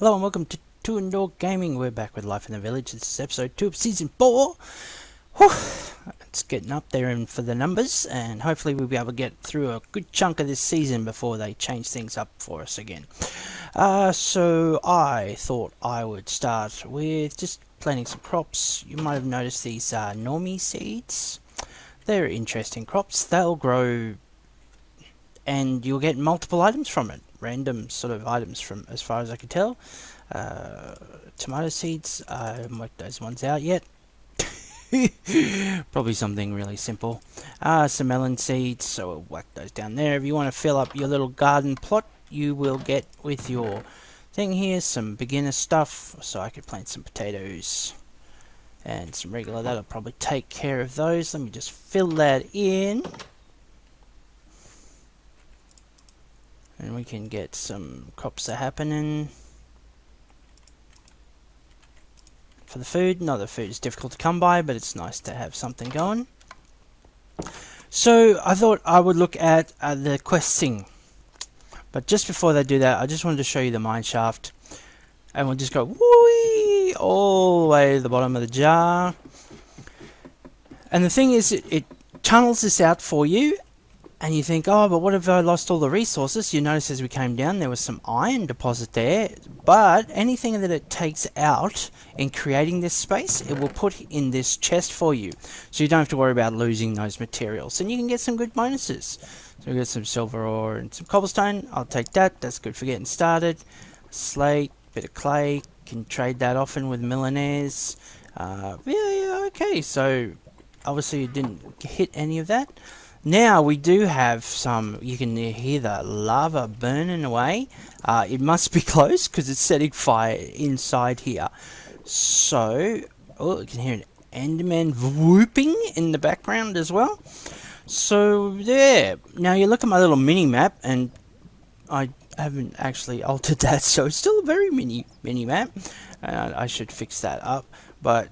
Hello and welcome to Two Indoor Gaming. We're back with Life in the Village. This is episode 2 of season 4. Whew. It's getting up there and for the numbers, and hopefully we'll be able to get through a good chunk of this season before they change things up for us again. So I thought I would start with just planting some crops. You might have noticed these normie seeds. They're interesting crops. They'll grow and you'll get multiple items from it. Random sort of items from, as far as I can tell. Tomato seeds, I haven't worked those ones out yet. Probably something really simple. Some melon seeds, so we'll whack those down there. If you want to fill up your little garden plot, you will get with your thing here some beginner stuff, so I could plant some potatoes and some regular. That'll probably take care of those. Let me just fill that in. And we can get some crops that are happening. For the food, no, the food is difficult to come by, but it's nice to have something going. So I thought I would look at the questing. But just before they do that, I just wanted to show you the mine shaft. And we'll just go whoo all the way to the bottom of the jar. And the thing is, it tunnels this out for you. And you think, oh, but what if I lost all the resources? You notice as we came down, there was some iron deposit there. But anything that it takes out in creating this space, it will put in this chest for you. So you don't have to worry about losing those materials. And you can get some good bonuses. So we got some silver ore and some cobblestone. I'll take that. That's good for getting started. Slate, bit of clay. Can trade that often with millionaires. Yeah, okay. So obviously you didn't hit any of that. Now we do have some, you can hear the lava burning away. It must be close because it's setting fire inside here. So, oh, you can hear an Enderman whooping in the background as well. So, there. Now you look at my little mini map, and I haven't actually altered that, so it's still a very mini map. I should fix that up. But,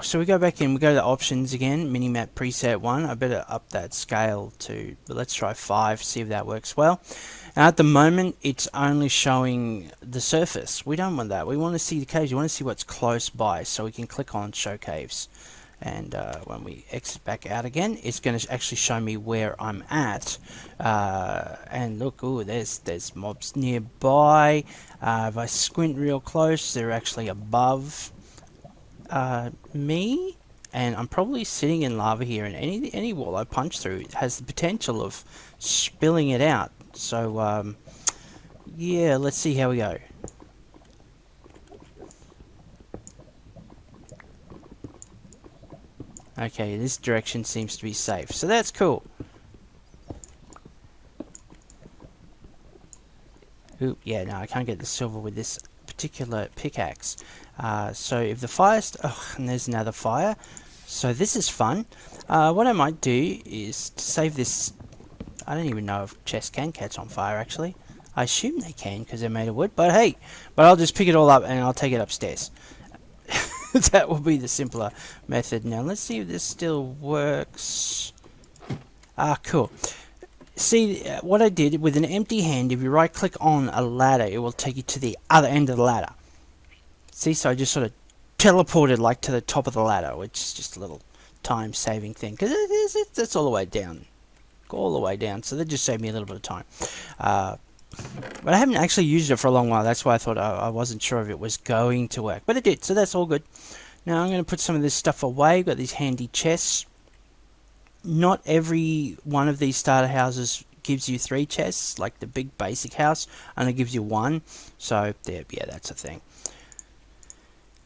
so we go back in, we go to the options again, minimap preset 1. I better up that scale to, let's try 5, see if that works well. Now at the moment, it's only showing the surface. We don't want that. We want to see the caves. We want to see what's close by, so we can click on show caves. And when we exit back out again, it's going to actually show me where I'm at. And look, ooh, there's mobs nearby. If I squint real close, they're actually above me, and I'm probably sitting in lava here, and any wall I punch through has the potential of spilling it out. So yeah, let's see how we go. Okay, this direction seems to be safe, so that's cool. Ooh, yeah, no, I can't get the silver with this particular pickaxe. So if the fire, and there's another fire, so this is fun. What I might do is to save this. I don't even know if chests can catch on fire actually. I assume they can because they're made of wood, but hey, I'll just pick it all up and I'll take it upstairs. That will be the simpler method. Now let's see if this still works. Cool. See, what I did with an empty hand, if you right click on a ladder, it will take you to the other end of the ladder. See, so I just sort of teleported like to the top of the ladder, which is just a little time saving thing, because it's all the way down. All the way down, so that just saved me a little bit of time. But I haven't actually used it for a long while, that's why I thought I wasn't sure if it was going to work. But it did, so that's all good. Now I'm going to put some of this stuff away. We've got these handy chests. Not every one of these starter houses gives you 3 chests, like the big basic house only gives you 1. So there, yeah, that's a thing.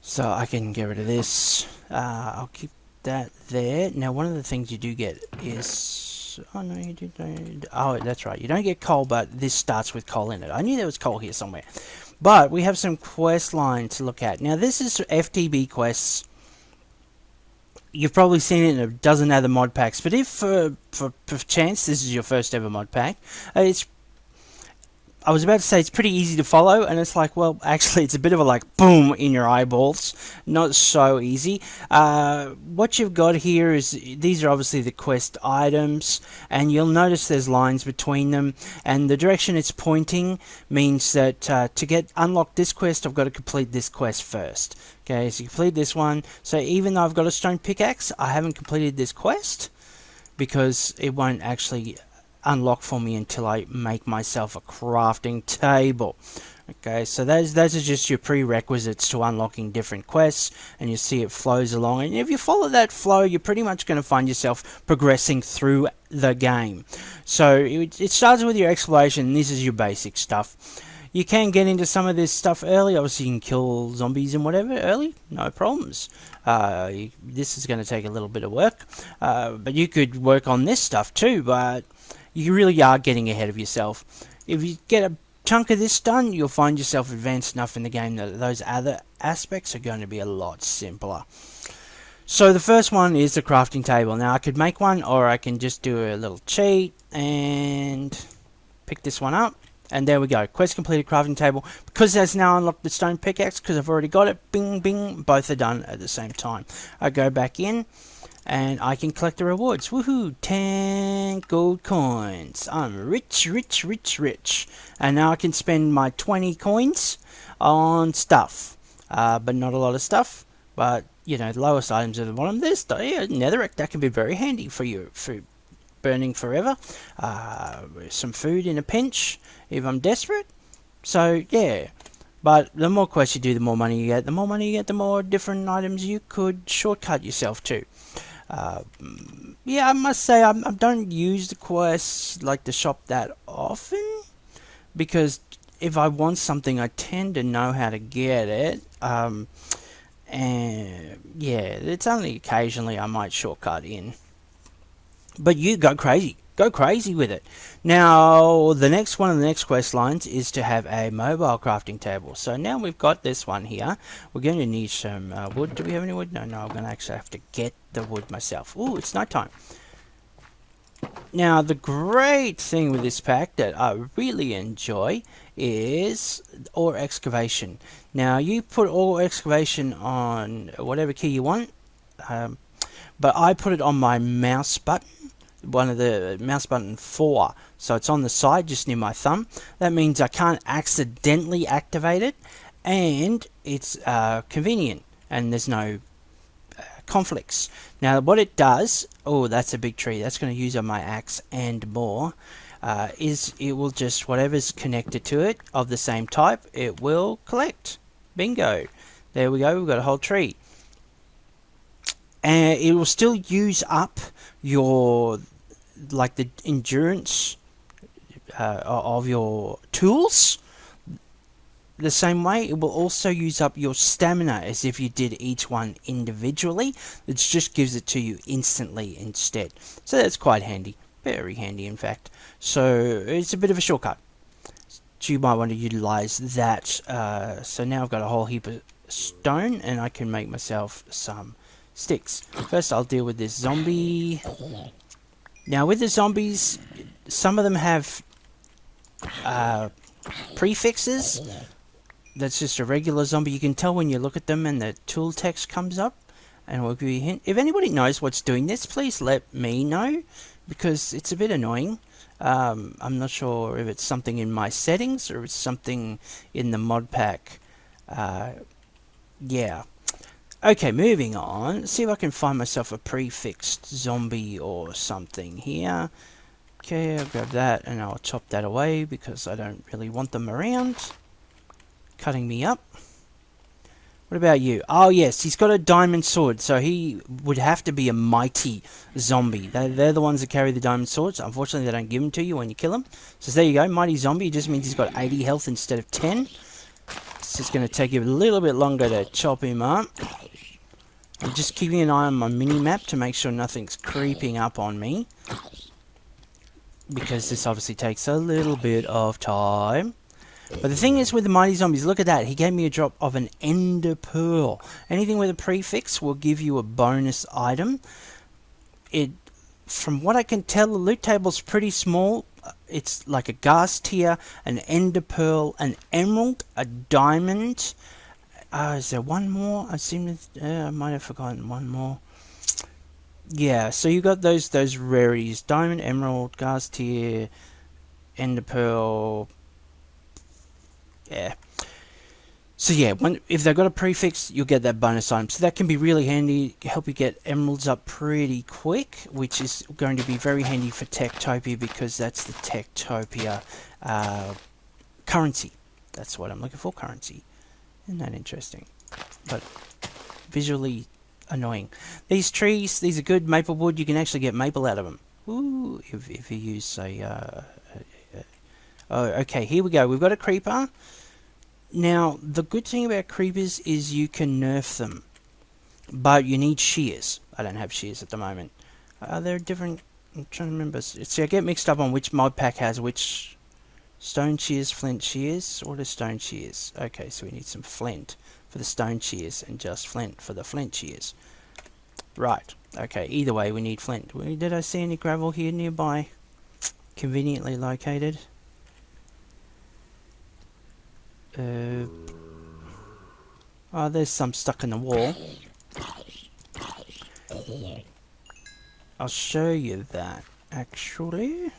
So I can get rid of this. I'll keep that there. Now one of the things you do get is, oh no, you don't. Oh, that's right, you don't get coal, but this starts with coal in it. I knew there was coal here somewhere. But we have some quest line to look at. Now this is FTB quests. You've probably seen it in a dozen other mod packs, but if for chance this is your first ever mod pack, it's I was about to say it's pretty easy to follow, and it's like, well, actually, it's a bit of a like boom in your eyeballs. Not so easy. What you've got here is these are obviously the quest items, and you'll notice there's lines between them, and the direction it's pointing means that to unlock this quest, I've got to complete this quest first. Okay, so you complete this one. So even though I've got a stone pickaxe, I haven't completed this quest because it won't actually unlock for me until I make myself a crafting table. Okay, so those are just your prerequisites to unlocking different quests, and you see it flows along, and if you follow that flow, you're pretty much going to find yourself progressing through the game. So it starts with your exploration, and this is your basic stuff. You can get into some of this stuff early. Obviously, you can kill zombies and whatever early, no problems. This is going to take a little bit of work, but you could work on this stuff too, but you really are getting ahead of yourself. If you get a chunk of this done, you'll find yourself advanced enough in the game that those other aspects are going to be a lot simpler. So the first one is the crafting table. Now I could make one, or I can just do a little cheat and pick this one up. And there we go, quest completed, crafting table. Because it has now unlocked the stone pickaxe, because I've already got it, bing bing, both are done at the same time. I go back in, and I can collect the rewards. Woohoo! 10 gold coins. I'm rich, rich, rich, rich. And now I can spend my 20 coins on stuff. But not a lot of stuff. But, you know, the lowest items at the bottom. There's netherrack. That can be very handy for you. For burning forever. Some food in a pinch if I'm desperate. So, yeah. But the more quests you do, the more money you get. The more money you get, the more different items you could shortcut yourself to. Yeah, I must say I don't use the quests like the shop that often, because if I want something, I tend to know how to get it. And yeah, it's only occasionally I might shortcut in. But you go crazy with it. Now, the next one of the next quest lines is to have a mobile crafting table. So now we've got this one here. We're going to need some wood. Do we have any wood? No, I'm going to actually have to get the wood myself. Ooh, it's night time. Now, the great thing with this pack that I really enjoy is ore excavation. Now, you put ore excavation on whatever key you want, but I put it on my mouse button. One of the mouse button 4, so it's on the side just near my thumb. That means I can't accidentally activate it, and it's convenient, and there's no conflicts. Now what it does, oh, that's a big tree, that's going to use up my axe and more, is it will just, whatever's connected to it of the same type, it will collect. Bingo, there we go, we've got a whole tree. And it will still use up your, like, the endurance of your tools the same way. It will also use up your stamina as if you did each one individually. It just gives it to you instantly instead. So that's quite handy, very handy in fact. So it's a bit of a shortcut, so you might want to utilize that. So now I've got a whole heap of stone, and I can make myself some sticks. First I'll deal with this zombie. Now with the zombies, some of them have prefixes. That's just a regular zombie. You can tell when you look at them and the tool text comes up, and we'll give you a hint. If anybody knows what's doing this, please let me know, because it's a bit annoying. I'm not sure if it's something in my settings or it's something in the mod pack. Yeah. Okay, moving on. Let's see if I can find myself a prefixed zombie or something here. Okay, I'll grab that and I'll chop that away because I don't really want them around cutting me up. What about you? Oh yes, he's got a diamond sword, so he would have to be a mighty zombie. They're the ones that carry the diamond swords. Unfortunately, they don't give them to you when you kill them. So there you go, mighty zombie. It just means he's got 80 health instead of 10. It's just going to take you a little bit longer to chop him up. I'm just keeping an eye on my mini-map to make sure nothing's creeping up on me, because this obviously takes a little bit of time. But the thing is with the mighty zombies, look at that, he gave me a drop of an ender pearl. Anything with a prefix will give you a bonus item. It from what I can tell, the loot table's pretty small. It's like a gas tier, an ender pearl, an emerald, a diamond. Is there one more? I might have forgotten one more. Yeah, so you got those rarities: diamond, emerald, gas tier, ender pearl. Yeah. So yeah, if they've got a prefix, you'll get that bonus item. So that can be really handy, help you get emeralds up pretty quick, which is going to be very handy for Tek Topia, because that's the Tek Topia currency. That's what I'm looking for, currency. Isn't that interesting? But visually annoying. These trees, these are good. Maple wood, you can actually get maple out of them. Ooh, if you use a... oh, okay, here we go. We've got a creeper. Now, the good thing about creepers is you can nerf them, but you need shears. I don't have shears at the moment. Are there different... I'm trying to remember. See, I get mixed up on which mod pack has which... Stone shears, flint shears, or the stone shears. Okay, so we need some flint for the stone shears and just flint for the flint shears. Right, okay, either way we need flint. Did I see any gravel here nearby? Conveniently located. Oh, there's some stuck in the wall. I'll show you that, actually.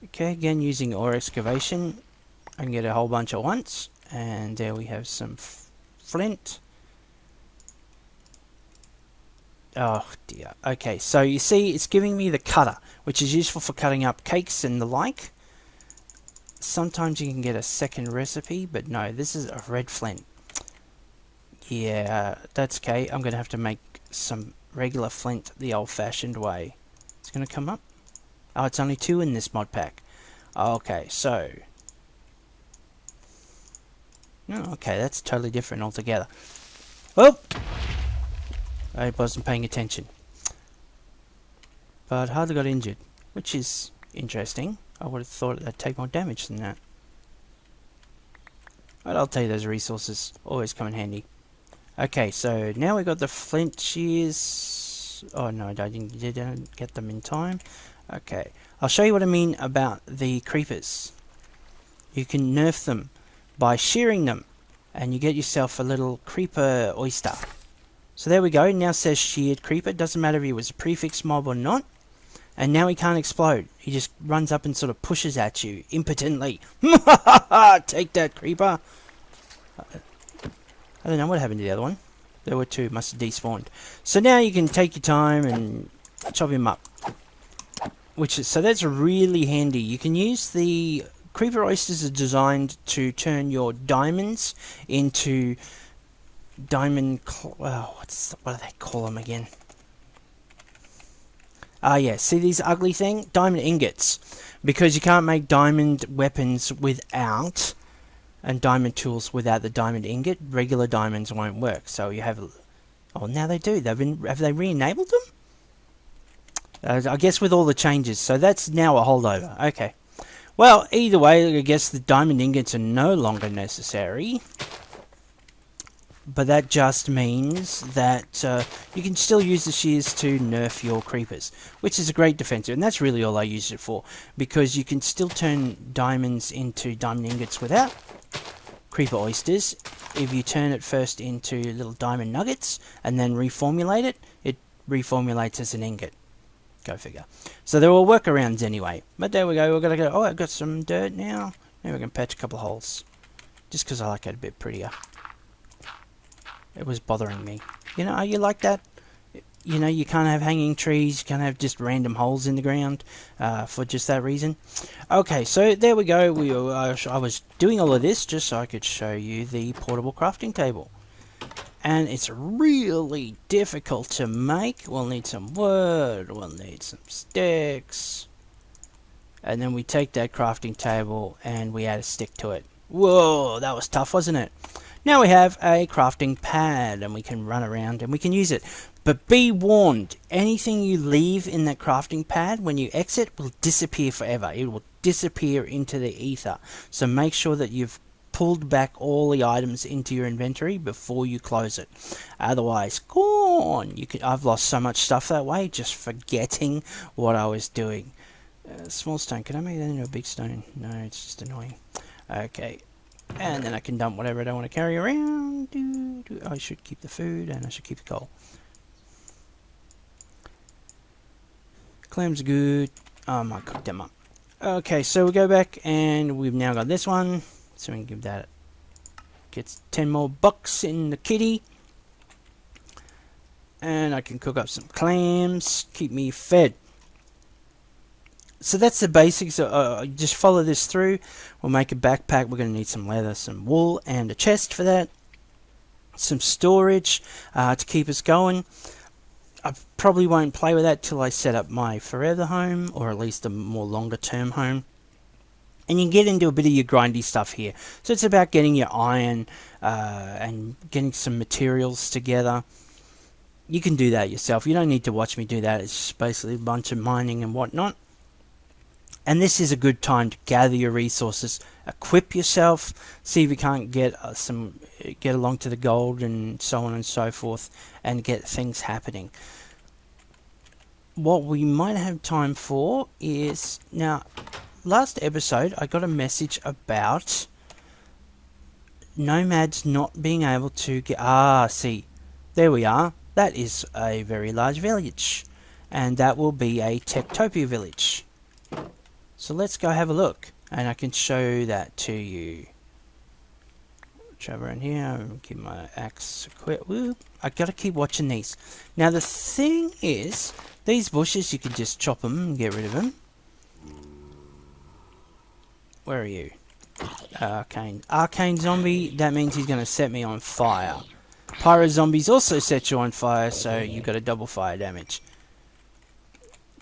Okay, again using ore excavation, I can get a whole bunch at once. And there we have some flint. Oh dear. Okay, so you see it's giving me the cutter, which is useful for cutting up cakes and the like. Sometimes you can get a second recipe, but no, this is a red flint. Yeah, that's okay. I'm going to have to make some regular flint the old-fashioned way. It's going to come up. Oh, it's only 2 in this mod pack. Okay, so... Oh, okay, that's totally different altogether. Oh! I wasn't paying attention. But hardly got injured, which is interesting. I would have thought that'd take more damage than that. But I'll tell you, those resources always come in handy. Okay, so now we've got the flint shears. Oh no, I didn't get them in time. Okay, I'll show you what I mean about the creepers. You can nerf them by shearing them, and you get yourself a little creeper oyster. So there we go, now says sheared creeper. Doesn't matter if he was a prefix mob or not. And now he can't explode. He just runs up and sort of pushes at you impotently. Take that, creeper. I don't know what happened to the other one. There were 2, must have despawned. So now you can take your time and chop him up. So that's really handy. You can use the creeper oysters are designed to turn your diamonds into diamond... what do they call them again? Yeah, see these ugly thing? Diamond ingots. Because you can't make diamond weapons without, and diamond tools without the diamond ingot. Regular diamonds won't work. So you have... Oh, now they do. Have they re-enabled them? I guess with all the changes. So that's now a holdover. Okay. Well, either way, I guess the diamond ingots are no longer necessary. But that just means that you can still use the shears to nerf your creepers, which is a great defensive, and that's really all I use it for, because you can still turn diamonds into diamond ingots without creeper oysters. If you turn it first into little diamond nuggets and then reformulate it, it reformulates as an ingot. Go figure. So they're all workarounds anyway. But there we go. We're gonna go. Oh, I've got some dirt now. Maybe we can patch a couple of holes, just because I like it a bit prettier. It was bothering me. You know, are you like that? You know, you can't have hanging trees, you can't have just random holes in the ground for just that reason. Okay, so there we go. I was doing all of this just so I could show you the portable crafting table. And it's really difficult to make. We'll need some wood, we'll need some sticks. And then we take that crafting table and we add a stick to it. Whoa, that was tough, wasn't it? Now we have a crafting pad and we can run around and we can use it. But be warned, anything you leave in that crafting pad when you exit will disappear forever. It will disappear into the ether. So make sure that you've pulled back all the items into your inventory before you close it. Otherwise, gone. I've lost so much stuff that way, just forgetting what I was doing. Small stone. Can I make that into a big stone? No, it's just annoying. Okay. And then I can dump whatever I don't want to carry around. I should keep the food and I should keep the coal. Clams are good. I might cook them up. Okay, so we go back and we've now got this one. So we can give that, gets 10 more bucks in the kitty. And I can cook up some clams, keep me fed. So that's the basics. Just follow this through. We'll make a backpack. We're going to need some leather, some wool, and a chest for that. Some storage to keep us going. I probably won't play with that till I set up my forever home, or at least a more longer term home. And you get into a bit of your grindy stuff here. So it's about getting your iron and getting some materials together. You can do that yourself. You don't need to watch me do that. It's just basically a bunch of mining and whatnot. And this is a good time to gather your resources, equip yourself, see if you can't get along to the gold and so on and so forth, and get things happening. What we might have time for is, now, last episode I got a message about nomads not being able to get, see, there we are. That is a very large village, and that will be a Tek Topia village. So let's go have a look, and I can show that to you. Travel around here, keep my axe equipped. I gotta keep watching these. Now the thing is, these bushes you can just chop them and get rid of them. Where are you? Arcane zombie, that means he's gonna set me on fire. Pyro zombies also set you on fire, so you got a double fire damage.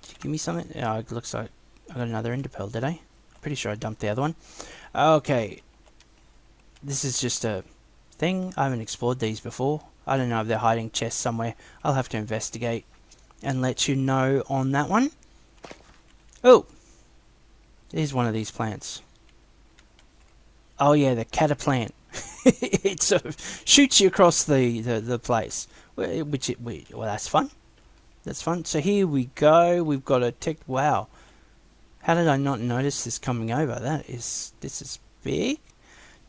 Did you give me something? Oh, it looks like I got another ender pearl, did I? Pretty sure I dumped the other one. Okay. This is just a thing. I haven't explored these before. I don't know if they're hiding chests somewhere. I'll have to investigate and let you know on that one. Oh! There's one of these plants. Oh yeah, the cataplant. It sort of shoots you across the place. Well, that's fun. That's fun. So here we go. We've got a tech. Wow. How did I not notice this coming over? This is big.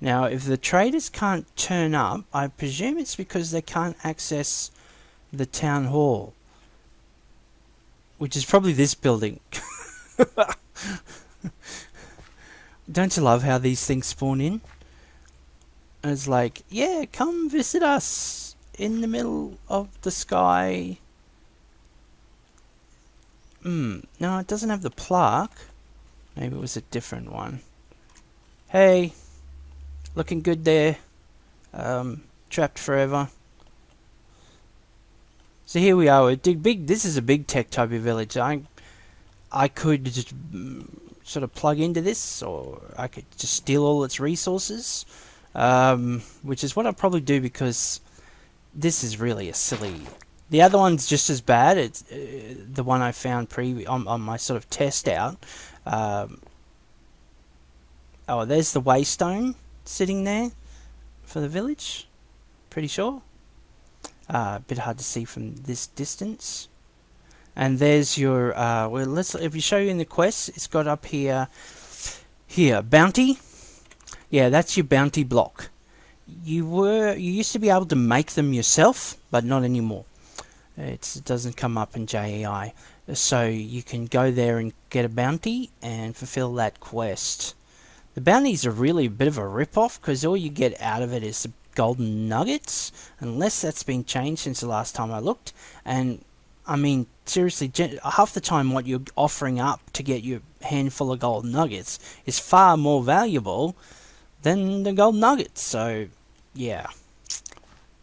Now, if the traders can't turn up, I presume it's because they can't access the town hall, which is probably this building. Don't you love how these things spawn in? And it's like, yeah, come visit us in the middle of the sky. No, it doesn't have the plaque. Maybe it was a different one. Hey, looking good there. Trapped forever. So here we are. This is a big Tek Topia village. I could just sort of plug into this, or I could just steal all its resources, which is what I'll probably do, because this is really a silly. The other one's just as bad. It's the one I found on my sort of test out. Oh, there's the waystone sitting there for the village. Pretty sure. A bit hard to see from this distance. And there's your well, if you show you in the quest, it's got up here bounty. Yeah, that's your bounty block. You used to be able to make them yourself, but not anymore. It doesn't come up in JEI. So you can go there and get a bounty and fulfill that quest. The bounties are really a bit of a rip-off, because all you get out of it is the golden nuggets, unless that's been changed since the last time I looked. And I mean, seriously, half the time what you're offering up to get your handful of golden nuggets is far more valuable than the golden nuggets. So yeah,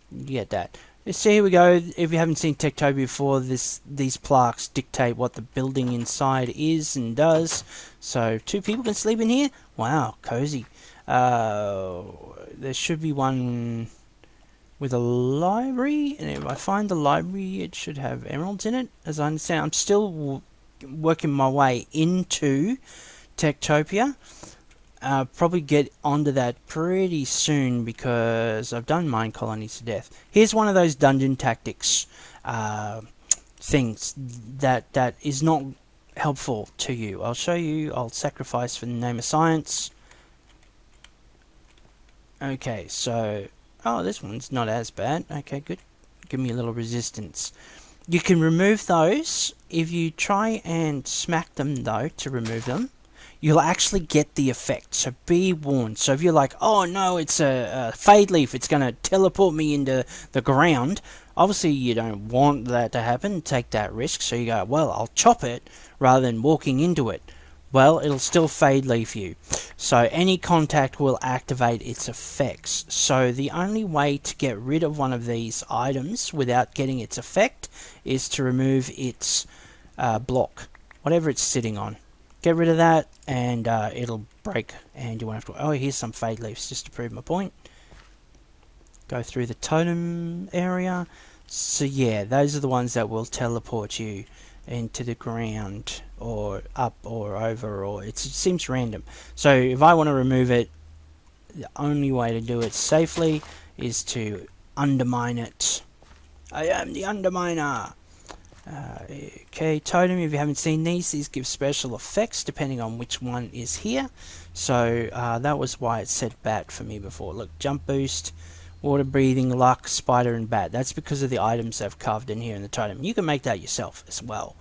you get that. So here we go. If you haven't seen Tek Topia before, these plaques dictate what the building inside is and does. So 2 people can sleep in here. Wow, cozy. There should be one with a library, and if I find the library, it should have emeralds in it. As I understand, I'm still working my way into Tek Topia. probably get onto that pretty soon because I've done Minecolonies to death. Here's one of those dungeon tactics things that is not helpful to you. I'll show you. I'll sacrifice for the name of science. Okay, so this one's not as bad. Okay, good. Give me a little resistance. You can remove those. If you try and smack them though to remove them, you'll actually get the effect, so be warned. So if you're like, oh no, it's a fade leaf, it's going to teleport me into the ground, obviously you don't want that to happen, take that risk, so you go, well, I'll chop it rather than walking into it. Well, it'll still fade leaf you. So any contact will activate its effects. So the only way to get rid of one of these items without getting its effect is to remove its block, whatever it's sitting on. Get rid of that and it'll break, and you won't have to... Oh, here's some fade leaves just to prove my point. Go through the totem area. So yeah, those are the ones that will teleport you into the ground or up or over, or it seems random. So if I want to remove it, the only way to do it safely is to undermine it. I am the underminer. Okay, totem, if you haven't seen these give special effects depending on which one is here. So that was why it said bat for me before. Look, jump boost, water breathing, luck, spider and bat. That's because of the items they've carved in here in the totem. You can make that yourself as well.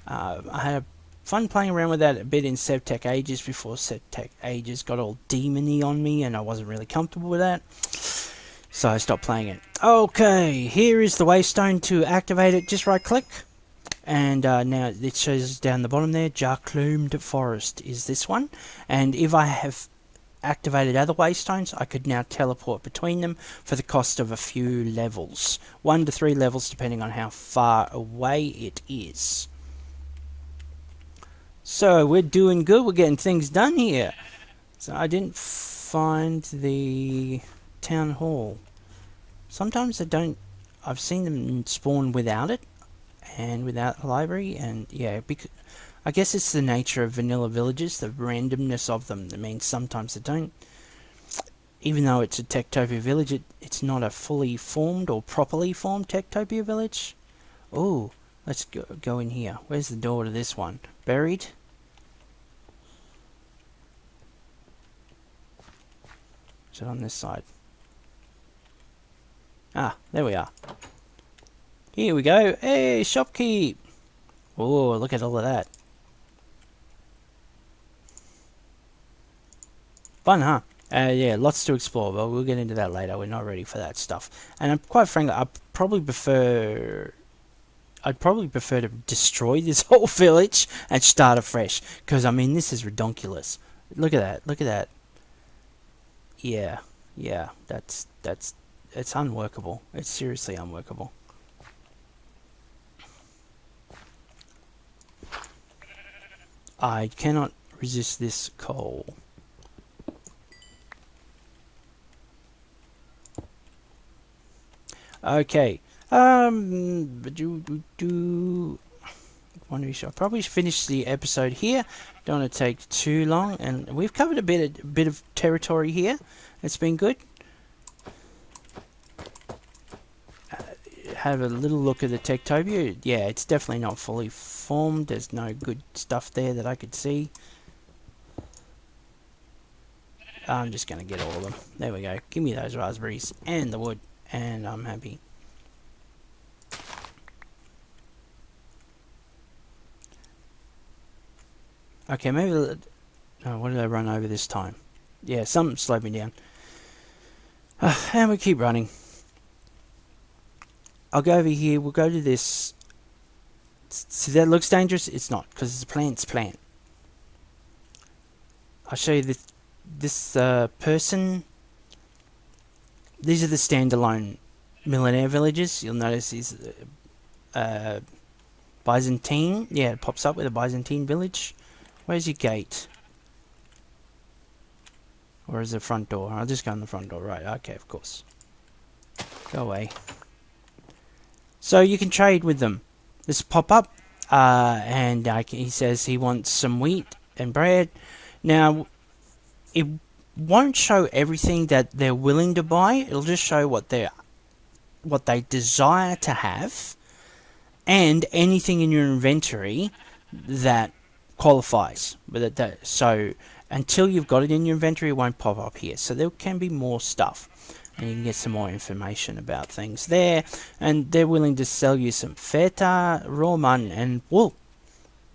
I had fun playing around with that a bit in Tek Ages before Tek Ages got all demony on me and I wasn't really comfortable with that. So I stopped playing it. Okay, here is the waystone to activate it. Just right click. And now it shows down the bottom there, Jarclumed Forest is this one. And if I have activated other waystones, I could now teleport between them for the cost of a few levels. 1 to 3 levels depending on how far away it is. So we're doing good, we're getting things done here. So I didn't find the town hall. Sometimes I've seen them spawn without it and without a library, and yeah, because I guess it's the nature of vanilla villages, the randomness of them. That means sometimes they don't. Even though it's a Tek Topia village, it's not a fully formed or properly formed Tek Topia village. Oh, let's go in here. Where's the door to this one? Buried? Is it on this side? Ah, there we are. Here we go. Hey, shopkeep. Oh, look at all of that. Fun, huh? Yeah, lots to explore, but we'll get into that later. We're not ready for that stuff. And I'm quite frankly, I'd probably prefer to destroy this whole village and start afresh. Because I mean, this is redonkulous. Look at that. Look at that. Yeah, it's unworkable. It's seriously unworkable. I cannot resist this coal. Okay. I'll probably finish the episode here. Don't want to take too long, and we've covered a bit of territory here. It's been good. Have a little look at the Tek Topia. Yeah, it's definitely not fully formed. There's no good stuff there that I could see. I'm just going to get all of them. There we go. Give me those raspberries and the wood, and I'm happy. Okay, maybe... Oh, what did I run over this time? Yeah, something slowed me down. And we keep running. I'll go over here. We'll go to this. See, that looks dangerous? It's not, because it's a plant's plant. I'll show you this person. These are the standalone millionaire villages. You'll notice these Byzantine. Yeah, it pops up with a Byzantine village. Where's your gate? Or is it the front door? I'll just go in the front door. Right, okay, of course. Go away. So you can trade with them. This pop up, and he says he wants some wheat and bread. Now, it won't show everything that they're willing to buy. It'll just show what they desire to have, and anything in your inventory that qualifies. So until you've got it in your inventory, it won't pop up here. So there can be more stuff, and you can get some more information about things there. And they're willing to sell you some feta, raw mutton, and wool.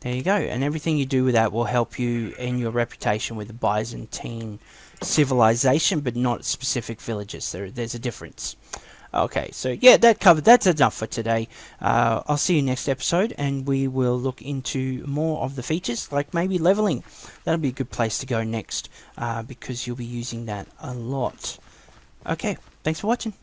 There you go. And everything you do with that will help you in your reputation with the Byzantine civilization, but not specific villages. There's a difference. Okay, so yeah, that's enough for today. I'll see you next episode, and we will look into more of the features, like maybe leveling. That'll be a good place to go next, because you'll be using that a lot. Okay, thanks for watching.